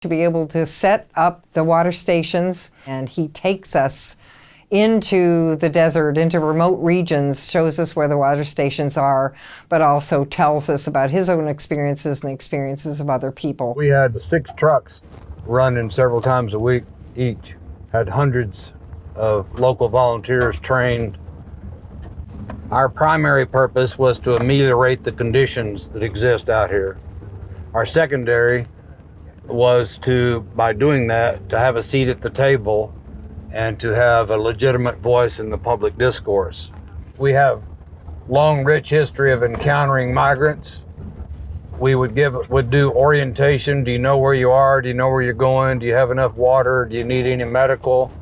to be able to set up the water stations, and he takes us into the desert, into remote regions, shows us where the water stations are, but also tells us about his own experiences and the experiences of other people. We had 6 trucks running several times a week each, had hundreds of local volunteers trained. Our primary purpose was to ameliorate the conditions that exist out here. Our secondary was to, by doing that, to have a seat at the table and to have a legitimate voice in the public discourse. We have long, rich history of encountering migrants. We would do orientation. Do you know where you are? Do you know where you're going? Do you have enough water? Do you need any medical?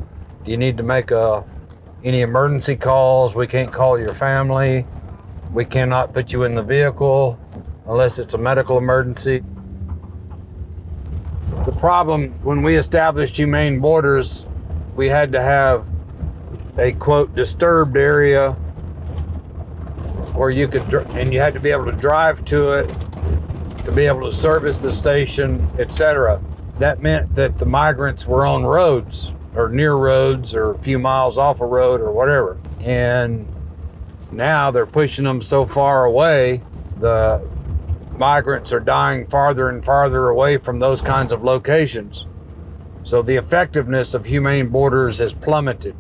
Do you need to make any emergency calls? We can't call your family. We cannot put you in the vehicle unless it's a medical emergency. The problem when we established humane borders, we had to have a, quote, disturbed area where you could, and you had to be able to drive to it, to be able to service the station, etc. That meant that the migrants were on roads or near roads or a few miles off a road or whatever. And now they're pushing them so far away, the migrants are dying farther and farther away from those kinds of locations. So the effectiveness of humane borders has plummeted.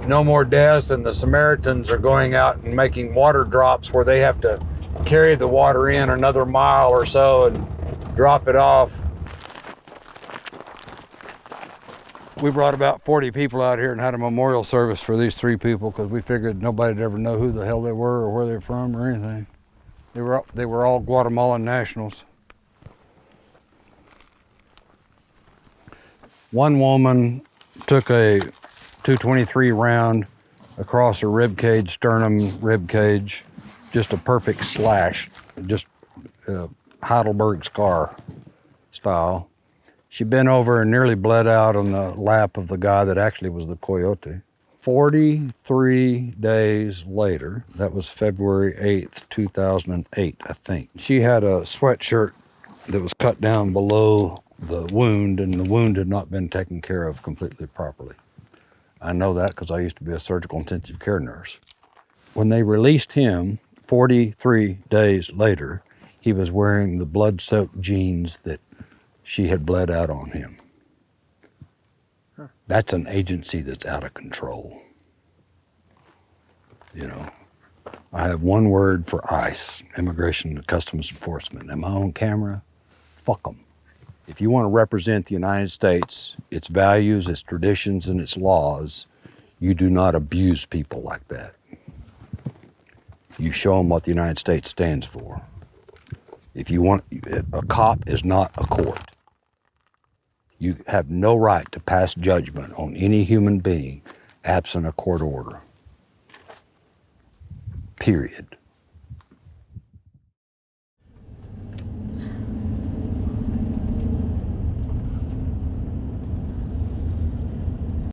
No more deaths, and the Samaritans are going out and making water drops where they have to carry the water in another mile or so and drop it off. We brought about 40 people out here and had a memorial service for these 3 people because we figured nobody'd ever know who the hell they were or where they're from or anything. They were all Guatemalan nationals. One woman took a .223 round across her rib cage, sternum rib cage, just a perfect slash, just Heidelberg scar style. She bent over and nearly bled out on the lap of the guy that actually was the coyote. 43 days later, that was February 8th, 2008, I think. She had a sweatshirt that was cut down below the wound, and the wound had not been taken care of completely properly. I know that because I used to be a surgical intensive care nurse. When they released him, 43 days later, he was wearing the blood-soaked jeans that she had bled out on him. Huh. That's an agency that's out of control. You know, I have one word for ICE, Immigration and Customs Enforcement. Am I on camera? Fuck them. If you want to represent the United States, its values, its traditions, and its laws, you do not abuse people like that. You show them what the United States stands for. If you want, a cop is not a court. You have no right to pass judgment on any human being absent a court order. Period.